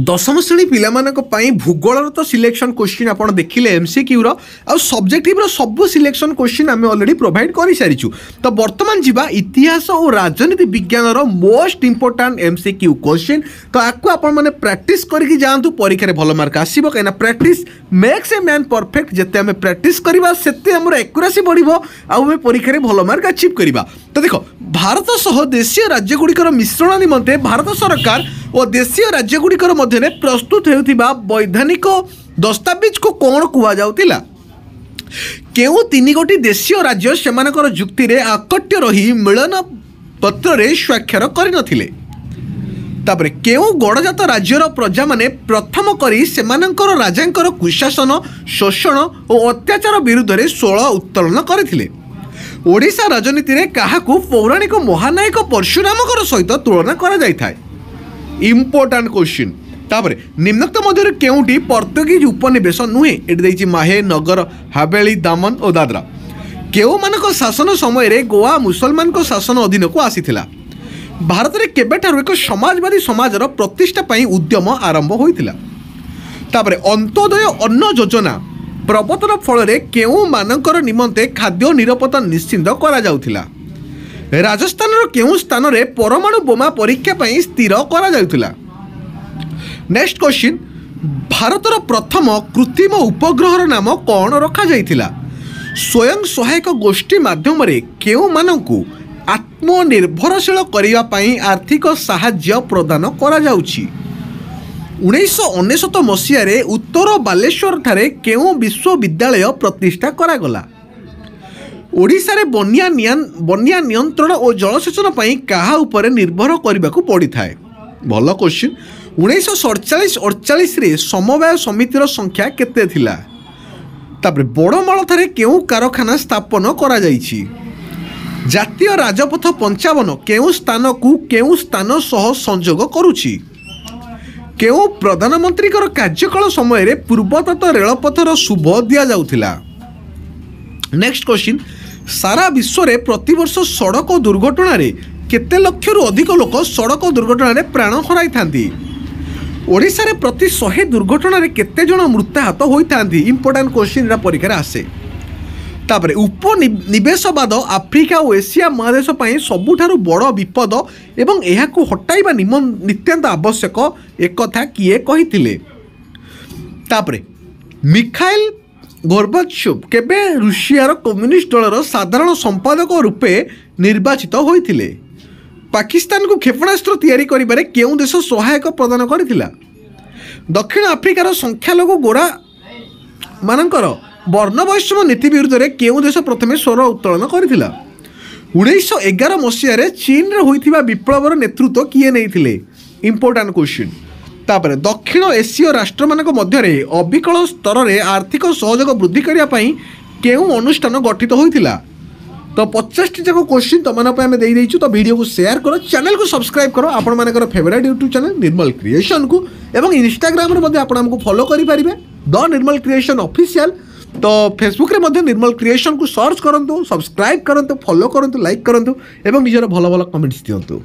दशम श्रेणी पिलामानंकपाई भूगोलर तो सिलेक्शन क्वेश्चन आप देखिले एमसीक्यू रो आ सब्जेक्टिव रो सब सिलेक्शन क्वेश्चन आम ऑलरेडी प्रोवाइड कर सारीचु। तो वर्तमान जीवा इतिहास और राजनीति विज्ञान रो मोस्ट इंपोर्टेंट एमसीक्यू क्वेश्चन। तो आपको आपण माने प्रैक्टिस करके जांतु परीक्षा रे भलो मार्क आसीबो कहिना practice makes a man perfect. जते हमें प्रैक्टिस करबा सेते हमर एक्यूरेसी बढ़िबो आ हमें परीक्षा रे भलो मार्क अचीव करबा। तो देखो भारत सह देशीय राज्य गुड़िकर मिश्रण निमंते भारत सरकार और देशीय राज्य गुड़िकर मध्य प्रस्तुत होता वैधानिक दस्तावेज को कौन कहुला। केउ तीन गोटी देशीय राज्य सेमानकर जुक्ति रे आकट्य रही मिलन पत्र रे स्वाक्षर करनथिले। तापरे केउ गणजात राज्यर प्रजा माने प्रथम करी सेमानकर राजांकर कुशासन शोषण और अत्याचार विरुद्ध रे 16 उत्तोलन करथिले। ओडिशा राजनीति रे काहाकू पौराणिक महानायक परशुरामकर सहित तुलना करा जाय थाए। Important question. तापरे निम्नोक्त मध्य केउटी पोर्तुगीज उपनिवेश नुहे एटी देछि माहे नगर हावेली दामन और दादरा। केउ मानक शासन समय रे गोवा मुसलमान को शासन अधीन को आसीथिला। भारत रे केबेठारु एक समाजवादी समाजर प्रतिष्ठा पई उद्यम आरंभ होइथिला। तापरे अंत्योदय अन्न योजना प्रवर्तन फल रे केउ मानकर निमंते खाद्य निरापत्ता निश्चित करा जाउथिला। राजस्थान केउ स्थान रे परमाणु बोमा परीक्षा पई स्थिर करा जाउथिला। नेक्स्ट क्वेश्चन भारतर प्रथम कृत्रिम उपग्रहर नाम कौन रखा जाइथिला। स्वयं सहायक गोष्ठी माध्यम रे केउ मानकु आत्मनिर्भरशील करिवा पई आर्थिक सहाय्य प्रदान करा जाउछि। 1999 मसीह रे उत्तर बालेश्वर ठारे केउ विश्वविद्यालय प्रतिष्ठा करा गला। ओडिशा रे बन्या नियंत्रण और जलसेचन पई काहा उपरे निर्भर करबाकू पड़ी थाए। भल क्वेश्चन। 1947-48 रे समवाय समितिर संख्या केते थिला। तापरे बड़माल थारे केउ कारखाना स्थापन करा जाइछि। जातीय राजपथ 55 केउ स्थान को केउ स्थान सह संयोग करूछि। केउ प्रधानमंत्री कार्यकाल समय रे पूर्वतट रेलपथर शुभ दिया जाउथिला। नेक्स्ट क्वेश्चन सारा विश्व रे प्रतिवर्ष सड़क दुर्घटना रे केते लक्षरु अधिक लोक सड़क दुर्घटना रे प्राण हराई थांती। ओडिशा रे प्रति 100 दुर्घटना रे केते जण मृत्युहात होई थांती। इंपोर्टेंट क्वेश्चन रा परीक्षा रे आसे। तापरे उपनिवेशवाद आफ्रिका और एशिया महादेश पई सबुठारु बड़ विपद एवं एहाकू हटाइबा नित्यांत आवश्यक एक कथा किए कहिथिले। तापरे मिखाइल गोर्बाचोव केबे रूसियार कम्युनिस्ट दलर साधारण संपादक रूपे निर्वाचित होइथिले। पाकिस्तान को क्षेपणास्त्र तैयारी करिबारे केउ देश सहायक प्रदान करिथिला। दक्षिण आफ्रिकार संख्यालघु गोरा मानकर वर्णवैषम्य नीति विरुद्ध रे केउ देश प्रथमे स्वर उत्तोलन करिथिला। 1911 मसीह रे चीन रे होइथिबा विप्लवर नेतृत्व किए नैथिले। Important question. तापरे दक्षिण एशीय राष्ट्र मानक मध्य रे अविकल स्तर रे आर्थिक सहयोग वृद्धि करिया पई केउ अनुष्ठान गठित होइथिला। तो 50 जाक क्वेश्चन तमना पे हमें दे छु। तो वीडियो को शेयर करो, चैनल को सब्सक्राइब करो आपण मानकर फेवरेट यूट्यूब चैनल निर्मल क्रिएशन को एवं इंस्टाग्राम रे मध्ये आपण हमको फॉलो करि परिबे द निर्मल क्रिएशन ऑफिशियल। तो फेसबुक रे मध्ये निर्मल क्रिएशन को सर्च करंतु, सब्सक्राइब करंतु, फॉलो करंतु, लाइक करंतु एवं निजर भलो भलो कमेंट्स दियंतु।